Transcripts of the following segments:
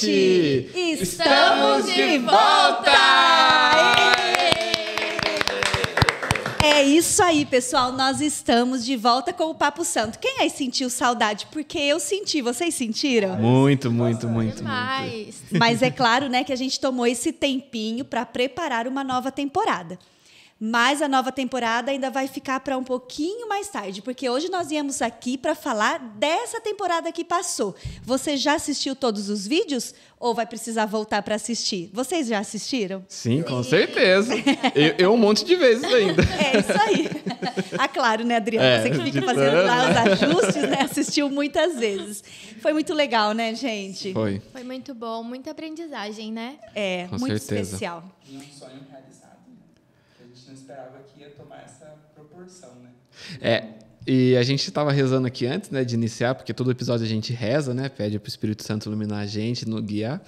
gente! Estamos de volta! É isso aí, pessoal. Nós estamos de volta com o Papo Santo. Quem aí sentiu saudade? Porque eu senti. Vocês sentiram? Muito. Mas é claro, né, que a gente tomou esse tempinho para preparar uma nova temporada. Mas a nova temporada ainda vai ficar para um pouquinho mais tarde, porque hoje nós viemos aqui para falar dessa temporada que passou. Você já assistiu todos os vídeos ou vai precisar voltar para assistir? Vocês já assistiram? Sim, com certeza. Eu um monte de vezes ainda. É isso aí. Ah, claro, né, Adriana? Você que fica fazendo lá os ajustes, né? Assistiu muitas vezes. Foi muito legal, né, gente? Foi muito bom, muita aprendizagem, né? É, com muito certeza. especial. E um sonho realizado, né? Que a gente não esperava que ia tomar essa proporção, né? E a gente estava rezando aqui antes, né, de iniciar, porque todo episódio a gente reza, né, pede para o Espírito Santo iluminar a gente, nos guiar.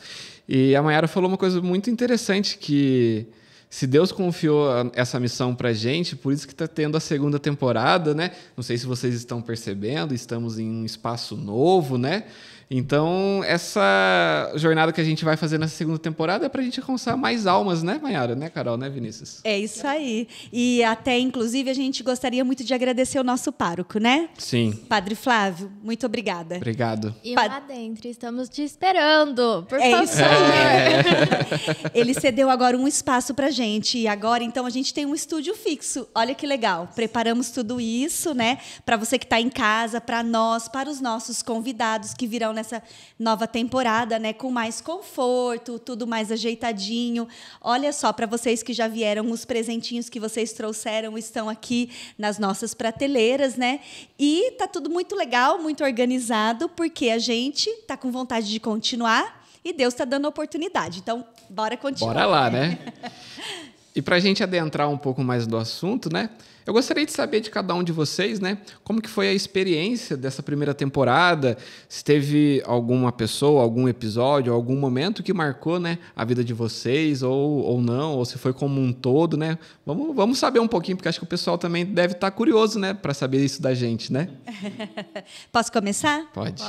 E a Mayara falou uma coisa muito interessante, que se Deus confiou essa missão para a gente, por isso que está tendo a segunda temporada, né? Não sei se vocês estão percebendo, estamos em um espaço novo, né? Então, essa jornada que a gente vai fazer nessa segunda temporada é para a gente alcançar mais almas, né, Mayara? Né, Carol? Né, Vinícius? É isso aí. E até, inclusive, a gente gostaria muito de agradecer o nosso pároco, né? Sim. Padre Flávio, muito obrigada. Obrigado. E lá dentro, estamos te esperando, por favor. Isso aí. Ele cedeu agora um espaço pra gente. E agora, então, a gente tem um estúdio fixo. Olha que legal. Preparamos tudo isso, né? Para você que está em casa, para nós, para os nossos convidados que virão nessa nova temporada, né, com mais conforto, tudo mais ajeitadinho. Olha só, para vocês que já vieram, os presentinhos que vocês trouxeram estão aqui nas nossas prateleiras, né? E tá tudo muito legal, muito organizado, porque a gente tá com vontade de continuar e Deus está dando oportunidade. Então, bora continuar. Bora lá, né? E para a gente adentrar um pouco mais do assunto, né? Eu gostaria de saber de cada um de vocês, né? Como que foi a experiência dessa primeira temporada? Se teve alguma pessoa, algum episódio, algum momento que marcou, né, a vida de vocês ou não, ou se foi como um todo, né? Vamos saber um pouquinho, porque acho que o pessoal também deve estar curioso, né, para saber isso da gente, né? Posso começar? Pode.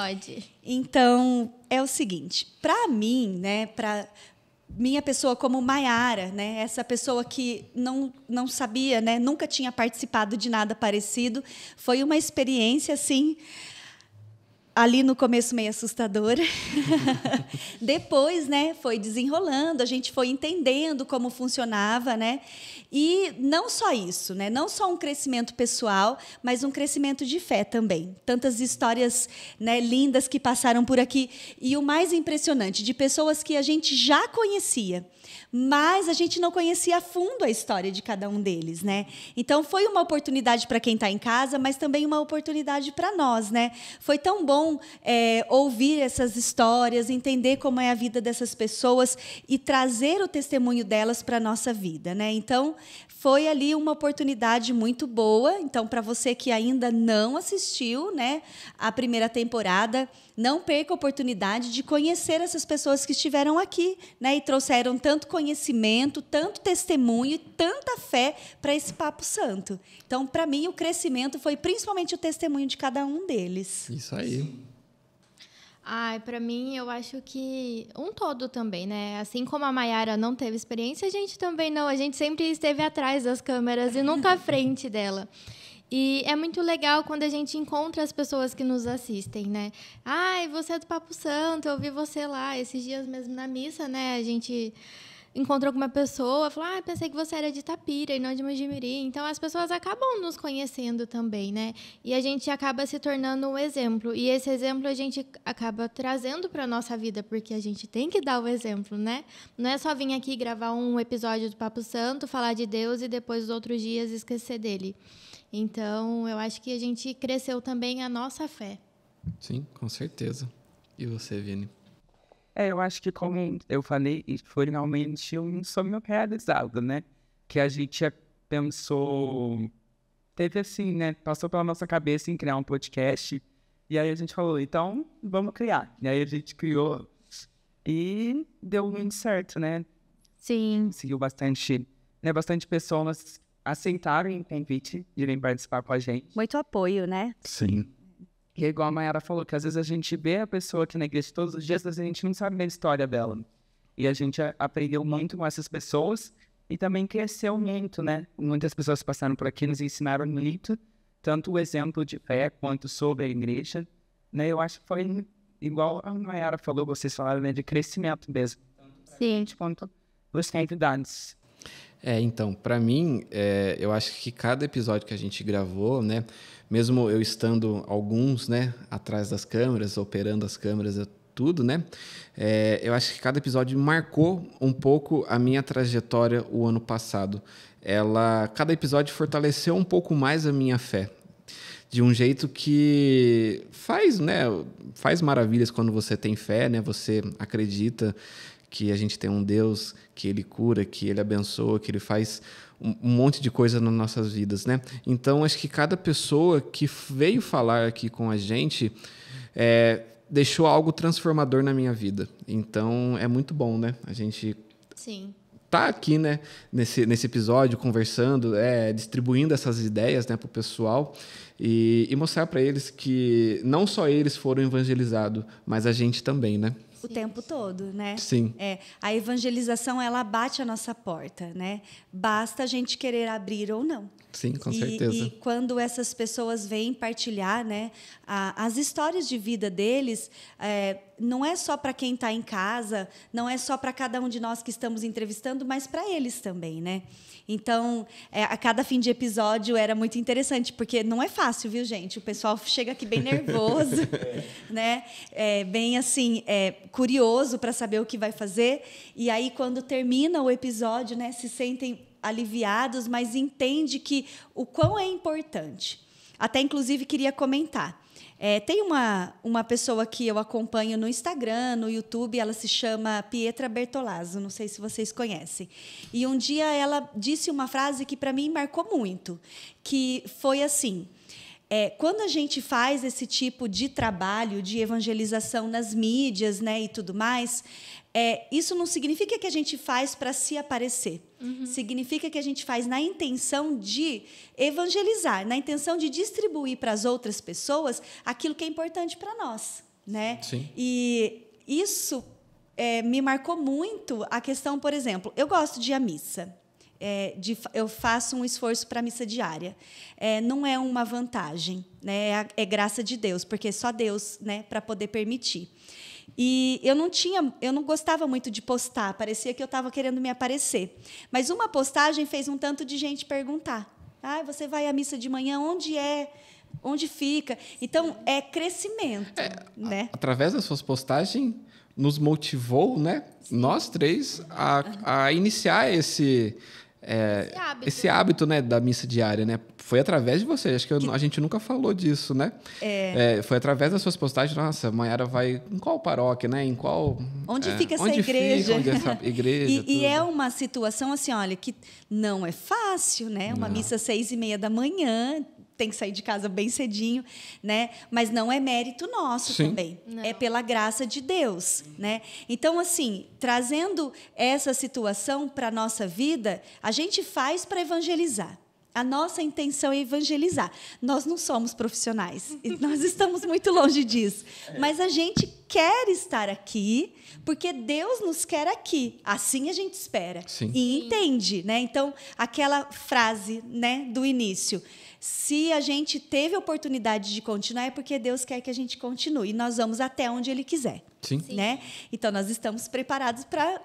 Então, é o seguinte, para mim, né, para minha pessoa como Mayara, né, essa pessoa que não sabia, né, nunca tinha participado de nada parecido, foi uma experiência assim, ali no começo meio assustadora. Depois, né, foi desenrolando, a gente foi entendendo como funcionava, né? E não só isso, né? Não só um crescimento pessoal, mas um crescimento de fé também. Tantas histórias, né, lindas que passaram por aqui. E o mais impressionante, de pessoas que a gente já conhecia, mas a gente não conhecia a fundo a história de cada um deles, né? Então, foi uma oportunidade para quem está em casa, mas também uma oportunidade para nós, né? Foi tão bom ouvir essas histórias, entender como é a vida dessas pessoas e trazer o testemunho delas para a nossa vida, né? Então, foi ali uma oportunidade muito boa. Então, para você que ainda não assistiu, né, a primeira temporada, não perca a oportunidade de conhecer essas pessoas que estiveram aqui, né, e trouxeram tanto conhecimento, tanto testemunho e tanta fé para esse Papo Santo. Então, para mim, o crescimento foi principalmente o testemunho de cada um deles. Isso aí. Ai, para mim, eu acho que um todo também, né? Assim como a Mayara não teve experiência, a gente também não. A gente sempre esteve atrás das câmeras e nunca à frente dela. E é muito legal quando a gente encontra as pessoas que nos assistem, né? Ai, você é do Papo Santo, eu vi você lá. Esses dias mesmo na missa, né? A gente encontrou com uma pessoa, falou, pensei que você era de Itapira e não de Mojimirim. Então, as pessoas acabam nos conhecendo também, né? E a gente acaba se tornando um exemplo. E esse exemplo a gente acaba trazendo para a nossa vida, porque a gente tem que dar o exemplo, né? Não é só vir aqui gravar um episódio do Papo Santo, falar de Deus e depois, os outros dias, esquecer dele. Então, eu acho que a gente cresceu também a nossa fé. Sim, com certeza. E você, Vini? Eu acho que, como eu falei, foi realmente um sonho realizado, né? Que a gente pensou, teve assim, né? Passou pela nossa cabeça em criar um podcast. E aí a gente falou, então, vamos criar. E aí a gente criou e deu muito certo, né? Sim. Conseguiu bastante pessoas aceitaram o convite de vir participar com a gente. Muito apoio, né? Sim. E é igual a Mayara falou, que às vezes a gente vê a pessoa aqui na igreja todos os dias, mas a gente não sabe da história dela. E a gente aprendeu muito com essas pessoas e também cresceu muito, né? Muitas pessoas passaram por aqui, nos ensinaram muito, tanto o exemplo de fé quanto sobre a igreja, né? Eu acho que foi igual a Mayara falou, vocês falaram, né, de crescimento mesmo. Sim. Quanto os convidados. Então, para mim, eu acho que cada episódio que a gente gravou, né, mesmo eu estando alguns, né, atrás das câmeras, operando as câmeras, tudo, né, eu acho que cada episódio marcou um pouco a minha trajetória o ano passado. Cada episódio fortaleceu um pouco mais a minha fé, de um jeito que faz maravilhas quando você tem fé, né, você acredita que a gente tem um Deus, que Ele cura, que Ele abençoa, que Ele faz um monte de coisa nas nossas vidas, né? Então, acho que cada pessoa que veio falar aqui com a gente deixou algo transformador na minha vida. Então, é muito bom, né? A gente Sim. tá aqui, né, nesse episódio, conversando, distribuindo essas ideias, né, para o pessoal e mostrar para eles que não só eles foram evangelizados, mas a gente também, né? O tempo todo, né? Sim. A evangelização, ela bate a nossa porta, né? Basta a gente querer abrir ou não. Sim, com certeza. E quando essas pessoas vêm partilhar, né, as histórias de vida deles, não é só para quem está em casa, não é só para cada um de nós que estamos entrevistando, mas para eles também, né? Então, a cada fim de episódio era muito interessante, porque não é fácil, viu, gente? O pessoal chega aqui bem nervoso, né? Bem assim, curioso para saber o que vai fazer. E aí, quando termina o episódio, né, se sentem aliviados, mas entende que o quão é importante. Até, inclusive, queria comentar. Tem uma pessoa que eu acompanho no Instagram, no YouTube, ela se chama Pietra Bertolazzo, não sei se vocês conhecem. E um dia ela disse uma frase que, para mim, marcou muito, que foi assim: quando a gente faz esse tipo de trabalho de evangelização nas mídias, né, e tudo mais, isso não significa que a gente faz para se aparecer. Uhum. Significa que a gente faz na intenção de evangelizar, na intenção de distribuir para as outras pessoas aquilo que é importante para nós, né? Sim. E isso me marcou muito a questão, por exemplo, eu gosto de ir à missa. Eu faço um esforço para a missa diária. Não é uma vantagem, né? É graça de Deus, porque é só Deus, né, para poder permitir. E eu não gostava muito de postar, parecia que eu estava querendo me aparecer. Mas uma postagem fez um tanto de gente perguntar: você vai à missa de manhã, onde é? Onde fica? Então, é crescimento. Né? Através das suas postagens, nos motivou, né, nós três, a iniciar esse hábito, né, da missa diária, né? Foi através de você. Acho que a gente nunca falou disso, né? Foi através das suas postagens. Nossa, a Mayara vai em qual paróquia, né? Em qual... Onde fica essa igreja? Onde essa igreja? E é uma situação assim, olha, que não é fácil, né? Uma missa às 6:30 da manhã, tem que sair de casa bem cedinho, né? Mas não é mérito nosso. Sim. Também. Não. É pela graça de Deus, né? Então, assim, trazendo essa situação para a nossa vida, a gente faz para evangelizar. A nossa intenção é evangelizar. Nós não somos profissionais, nós estamos muito longe disso. Mas a gente quer estar aqui, porque Deus nos quer aqui. Assim a gente espera. Sim. E entende, né? Então, aquela frase, né, do início: se a gente teve a oportunidade de continuar, é porque Deus quer que a gente continue. E nós vamos até onde Ele quiser. Sim. Né? Então, nós estamos preparados para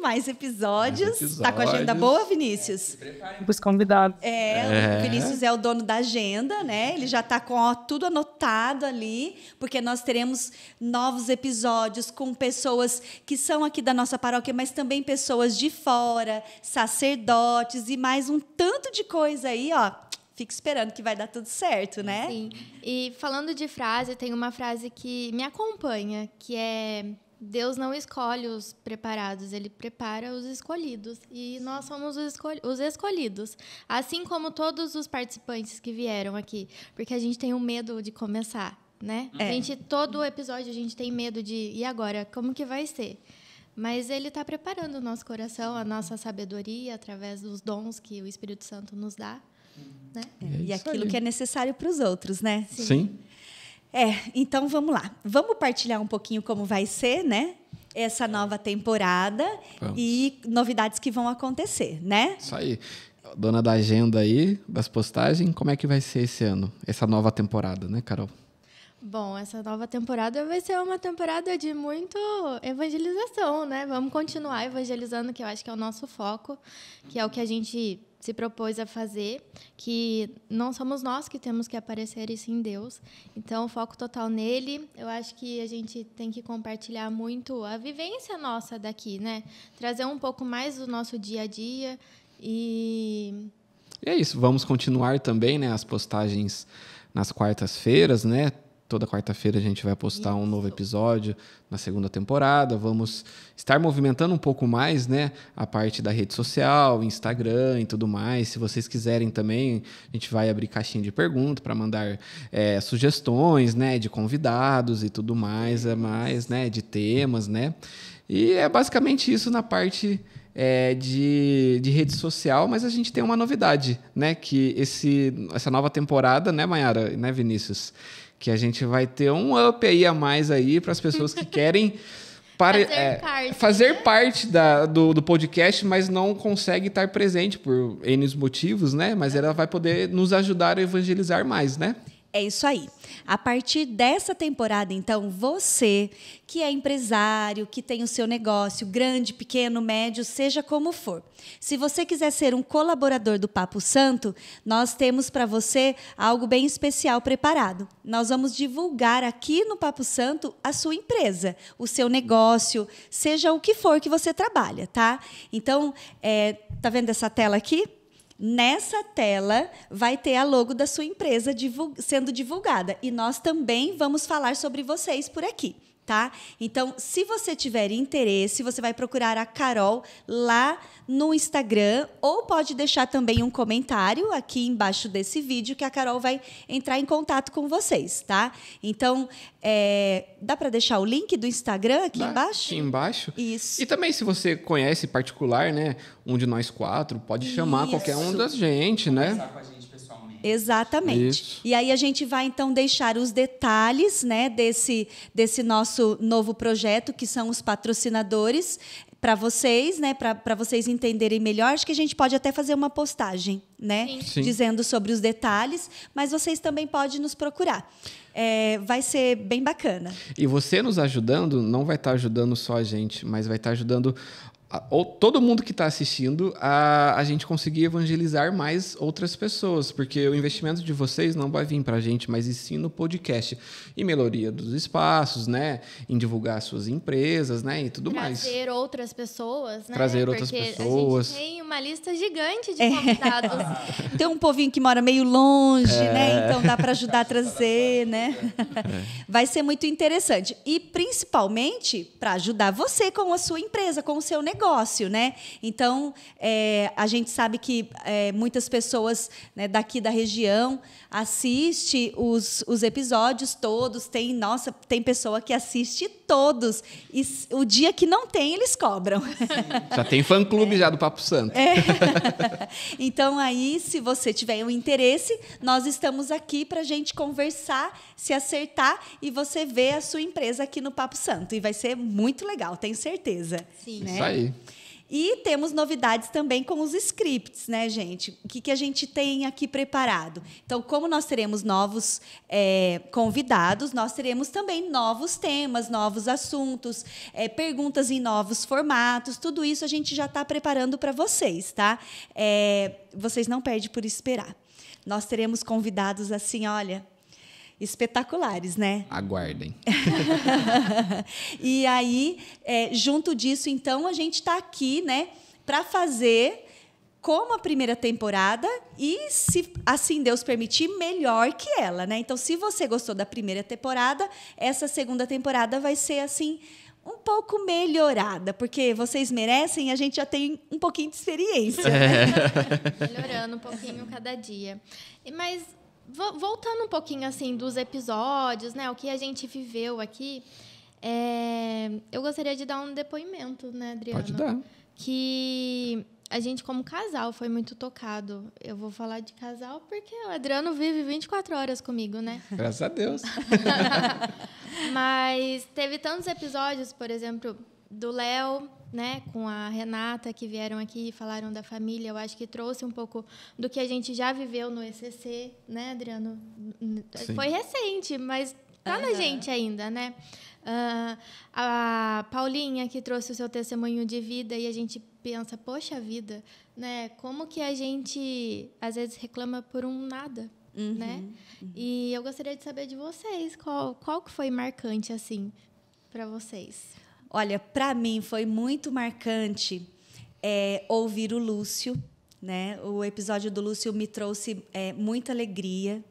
mais episódios. Está com a agenda boa, Vinícius? Os convidados. O Vinícius é o dono da agenda, né? Ele já está com tudo anotado ali, porque nós teremos novos episódios com pessoas que são aqui da nossa paróquia, mas também pessoas de fora, sacerdotes e mais um tanto de coisa aí, ó. Fico esperando que vai dar tudo certo, né? Sim. E falando de frase, tem uma frase que me acompanha, que é: Deus não escolhe os preparados, Ele prepara os escolhidos. E nós somos os escolhidos. Assim como todos os participantes que vieram aqui. Porque a gente tem um medo de começar, né? Todo episódio a gente tem medo de: e agora? Como que vai ser? Mas Ele está preparando o nosso coração, a nossa sabedoria, através dos dons que o Espírito Santo nos dá. Né? E aquilo que é necessário para os outros, né? Sim. Então vamos lá. Vamos partilhar um pouquinho como vai ser, né? Essa nova temporada e novidades que vão acontecer, né? Isso aí. Dona da agenda aí, das postagens, como é que vai ser esse ano? Essa nova temporada, né, Carol? Bom, essa nova temporada vai ser uma temporada de muito evangelização, né? Vamos continuar evangelizando, que eu acho que é o nosso foco, que é o que a gente se propôs a fazer, que não somos nós que temos que aparecer, e sim Deus. Então, foco total nele. Eu acho que a gente tem que compartilhar muito a vivência nossa daqui, né? Trazer um pouco mais do nosso dia a dia e é isso, vamos continuar também, né, as postagens nas quartas-feiras, né? Toda quarta-feira a gente vai postar um novo episódio na segunda temporada. Vamos estar movimentando um pouco mais, né, a parte da rede social, Instagram e tudo mais. Se vocês quiserem também, a gente vai abrir caixinha de perguntas para mandar sugestões, né, de convidados e tudo mais, né, de temas, né. E é basicamente isso na parte de rede social, mas a gente tem uma novidade, né, que essa nova temporada, né, Mayara, né, Vinícius, que a gente vai ter um up aí a mais aí para as pessoas que querem fazer parte do podcast, mas não consegue estar presente por N motivos, né? Mas ela vai poder nos ajudar a evangelizar mais, né? É isso aí. A partir dessa temporada, então, você que é empresário, que tem o seu negócio, grande, pequeno, médio, seja como for. Se você quiser ser um colaborador do Papo Santo, nós temos para você algo bem especial preparado. Nós vamos divulgar aqui no Papo Santo a sua empresa, o seu negócio, seja o que for que você trabalha, tá? Então, tá vendo essa tela aqui? Nessa tela vai ter a logo da sua empresa sendo divulgada. E nós também vamos falar sobre vocês por aqui, tá? Então, se você tiver interesse, você vai procurar a Carol lá no Instagram, ou pode deixar também um comentário aqui embaixo desse vídeo, que a Carol vai entrar em contato com vocês, tá? Então, dá para deixar o link do Instagram aqui embaixo? Aqui embaixo. Isso. E também, se você conhece particular, né, um de nós quatro, pode chamar qualquer um da gente, né? Conversar com a gente pessoalmente. Exatamente. Isso. E aí a gente vai, então, deixar os detalhes, né, desse nosso novo projeto, que são os patrocinadores, para vocês, né, para vocês entenderem melhor. Acho que a gente pode até fazer uma postagem, né, Sim. dizendo sobre os detalhes, mas vocês também podem nos procurar. Vai ser bem bacana. E você nos ajudando, não vai estar ajudando só a gente, mas vai estar ajudando todo mundo que está assistindo a gente conseguir evangelizar mais outras pessoas, porque o investimento de vocês não vai vir para a gente, mas e sim no podcast, em melhoria dos espaços, né, em divulgar suas empresas, né, e tudo mais. Trazer outras pessoas, né? Trazer outras pessoas. A gente tem uma lista gigante de convidados. Tem um povinho que mora meio longe, né? Então dá para ajudar a trazer, né? Vai ser muito interessante. E principalmente para ajudar você com a sua empresa, com o seu negócio, né? Então, a gente sabe que muitas pessoas, né, daqui da região assistem os episódios todos. Tem pessoa que assiste todos. E o dia que não tem, eles cobram. Já tem fã-clube já do Papo Santo. Então, aí, se você tiver um interesse, nós estamos aqui para a gente conversar, se acertar e você ver a sua empresa aqui no Papo Santo. E vai ser muito legal, tenho certeza. Sim. Né? Isso aí. E temos novidades também com os scripts, né, gente? O que a gente tem aqui preparado? Então, como nós teremos novos convidados, nós teremos também novos temas, novos assuntos, perguntas em novos formatos. Tudo isso a gente já está preparando para vocês, tá? Vocês não perdem por esperar. Nós teremos convidados assim, olha, espetaculares, né? Aguardem. E aí, junto disso, então, a gente está aqui, né, para fazer como a primeira temporada e, se assim Deus permitir, melhor que ela, né? Então, se você gostou da primeira temporada, essa segunda temporada vai ser assim um pouco melhorada, porque vocês merecem e a gente já tem um pouquinho de experiência. Melhorando um pouquinho cada dia. Mas voltando um pouquinho assim dos episódios, né, o que a gente viveu aqui, eu gostaria de dar um depoimento, né, Adriana? Pode dar. Que a gente, como casal, foi muito tocado. Eu vou falar de casal porque o Adriano vive 24 horas comigo, né? Graças a Deus. Mas teve tantos episódios, por exemplo, do Léo, né, com a Renata, que vieram aqui e falaram da família. Eu acho que trouxe um pouco do que a gente já viveu no ECC, né, Adriano? Sim. Foi recente, mas tá na gente ainda, né? A Paulinha, que trouxe o seu testemunho de vida, e a gente pensa, poxa vida, né? Como que a gente, às vezes, reclama por um nada, né? E eu gostaria de saber de vocês, qual que foi marcante, assim, para vocês? Olha, para mim foi muito marcante ouvir o Lúcio, né? O episódio do Lúcio me trouxe muita alegria.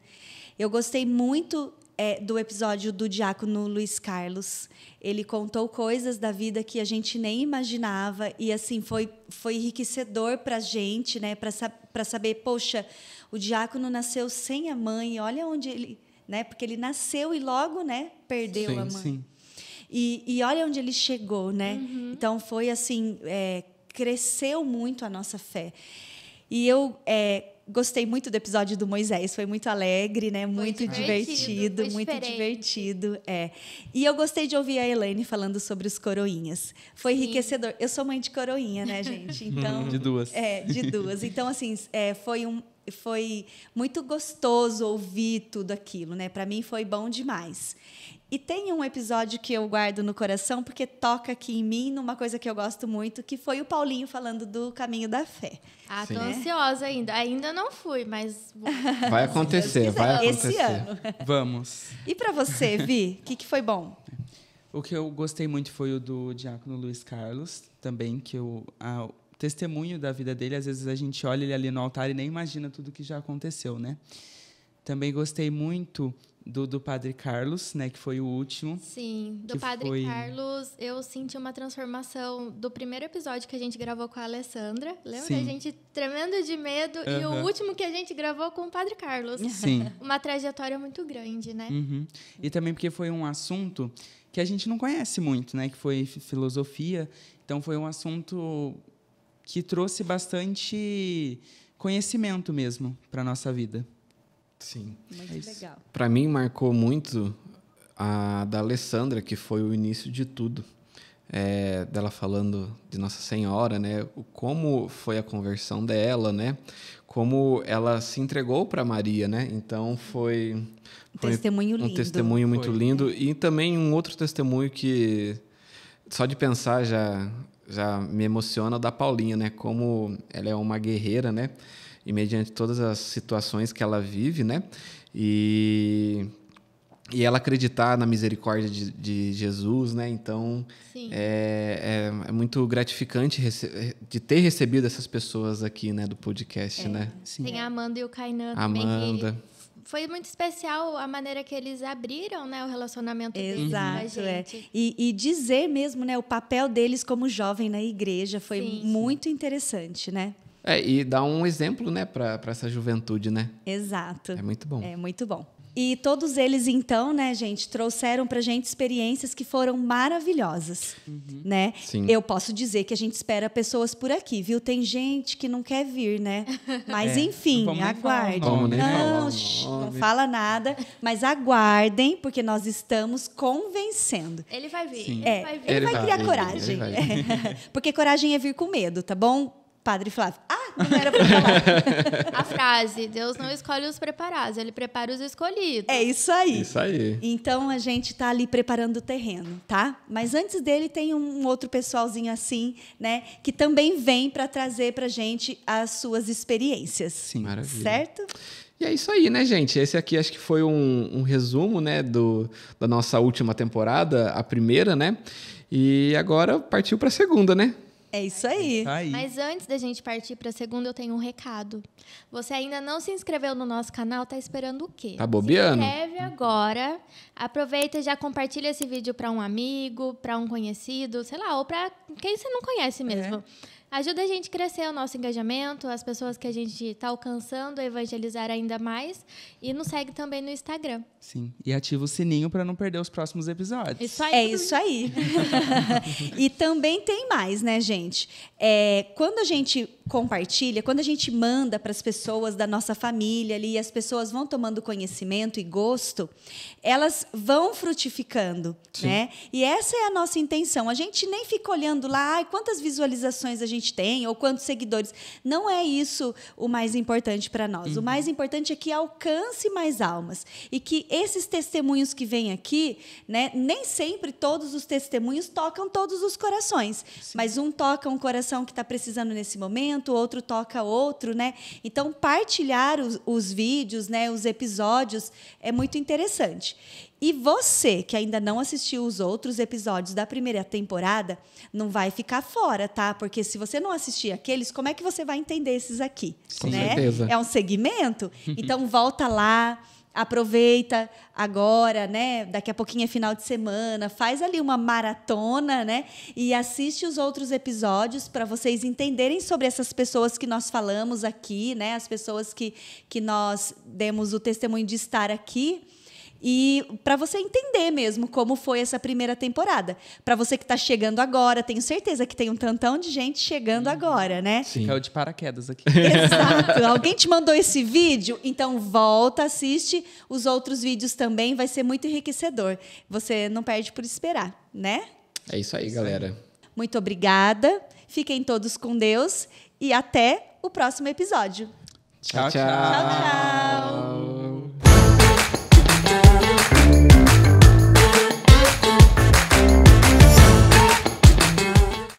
Eu gostei muito do episódio do diácono Luiz Carlos. Ele contou coisas da vida que a gente nem imaginava e assim foi enriquecedor para a gente, né? Para saber, poxa, o diácono nasceu sem a mãe. Olha onde ele, né? Porque ele nasceu e logo, né? Perdeu a mãe. Sim. E olha onde ele chegou, né? Então foi assim, cresceu muito a nossa fé. E eu gostei muito do episódio do Moisés, foi muito alegre, né? Muito divertido, foi muito diferente. divertido. E eu gostei de ouvir a Elaine falando sobre os coroinhas. Foi enriquecedor. Eu sou mãe de coroinha, né, gente? Então, De duas. de duas. Então, assim, foi muito gostoso ouvir tudo aquilo, né? Para mim foi bom demais. E tem um episódio que eu guardo no coração, porque toca aqui em mim numa coisa que eu gosto muito, que foi o Paulinho falando do caminho da fé. Ah, tô Sim. ansiosa ainda. Ainda não fui, mas... Vai acontecer, vai acontecer. Esse ano. Vamos. E para você, Vi, o que foi bom? O que eu gostei muito foi o do diácono Luiz Carlos, também, que o testemunho da vida dele, às vezes a gente olha ele ali no altar e nem imagina tudo que já aconteceu, né? Também gostei muito do Padre Carlos, né, que foi o último. Sim, do Que Padre foi- Carlos, eu senti uma transformação do primeiro episódio que a gente gravou com a Alessandra. Lembra? Sim. A gente tremendo de medo. E o Aham. último que a gente gravou com o Padre Carlos. Sim. Uma trajetória muito grande, né? Uhum. E também porque foi um assunto que a gente não conhece muito, né, que foi filosofia. Então foi um assunto que trouxe bastante conhecimento mesmo para nossa vida. Sim. Muito isso. legal. Para mim, marcou muito a da Alessandra, que foi o início de tudo. Dela falando de Nossa Senhora, né? Como foi a conversão dela, né? Como ela se entregou para Maria, né? Então, foi Testemunho um lindo. testemunho muito Foi. lindo. E também um outro testemunho que, só de pensar, já me emociona, o da Paulinha, né? Como ela é uma guerreira, né? E mediante todas as situações que ela vive, né? E ela acreditar na misericórdia de Jesus, né? Então, Sim. é muito gratificante de ter recebido essas pessoas aqui, né? Do podcast, né? Sim. Tem a Amanda e o Kainan também. Amanda. Que foi muito especial a maneira que eles abriram, né, o relacionamento deles com a Exato, gente. E dizer mesmo, né, o papel deles como jovem na igreja foi Sim. muito interessante, né? E dar um exemplo, né? Para essa juventude, né? Exato. É muito bom. É muito bom. E todos eles, então, né, gente, trouxeram pra gente experiências que foram maravilhosas, né? Sim. Eu posso dizer que a gente espera pessoas por aqui, viu? Tem gente que não quer vir, né? Mas, enfim, não vamos nem falar o aguarde. nome, Vamos nem falar o Não, shh, não nome. fala nada, mas aguardem, porque nós estamos convencendo. Ele vai vir, Sim. ele vai vir. Ele vai criar ele coragem. vai. Porque coragem é vir com medo, tá bom, Padre Flávio? Não era pra falar. A frase, Deus não escolhe os preparados, ele prepara os escolhidos. É isso aí. Isso aí. Então, a gente está ali preparando o terreno, tá? Mas antes dele tem um outro pessoalzinho assim, né? Que também vem para trazer para a gente as suas experiências. Sim. Maravilha. Certo? E é isso aí, né, gente? Esse aqui acho que foi um resumo, né, da nossa última temporada, a primeira, né? E agora partiu para a segunda, né? É isso aí. Tá aí. Mas antes da gente partir para a segunda, eu tenho um recado. Você ainda não se inscreveu no nosso canal, tá esperando o quê? Tá bobeando? Se inscreve agora. Aproveita e já compartilha esse vídeo para um amigo, para um conhecido, sei lá, ou para quem você não conhece mesmo. Ajuda a gente a crescer o nosso engajamento, as pessoas que a gente está alcançando, a evangelizar ainda mais. E nos segue também no Instagram. Sim. E ativa o sininho para não perder os próximos episódios. Isso aí. É isso aí. E também tem mais, né, gente? Quando a gente compartilha, quando a gente manda para as pessoas da nossa família ali, as pessoas vão tomando conhecimento e gosto, elas vão frutificando, né? E essa é a nossa intenção. A gente nem fica olhando lá, quantas visualizações a gente tem ou quantos seguidores. Não é isso o mais importante para nós. O mais importante é que alcance mais almas e que esses testemunhos que vêm aqui, né, nem sempre todos os testemunhos tocam todos os corações, mas um toca um coração que está precisando nesse momento, outro toca outro, né? Então, partilhar os vídeos, né, os episódios, é muito interessante. E você, que ainda não assistiu os outros episódios da primeira temporada, não vai ficar fora, tá? Porque se você não assistir aqueles, como é que você vai entender esses aqui? Com né? certeza. É um segmento? Então, volta lá, aproveita agora, né? Daqui a pouquinho é final de semana, faz ali uma maratona, né? E assiste os outros episódios para vocês entenderem sobre essas pessoas que nós falamos aqui, né? As pessoas que nós demos o testemunho de estar aqui. E para você entender mesmo como foi essa primeira temporada. Para você que está chegando agora, tenho certeza que tem um tantão de gente chegando agora, né? Sim. Caiu de paraquedas aqui. Exato. Alguém te mandou esse vídeo? Então volta, assiste os outros vídeos também, vai ser muito enriquecedor. Você não perde por esperar, né? É isso aí, galera. Muito obrigada. Fiquem todos com Deus e até o próximo episódio. Tchau, Tchau, Tchau, tchau.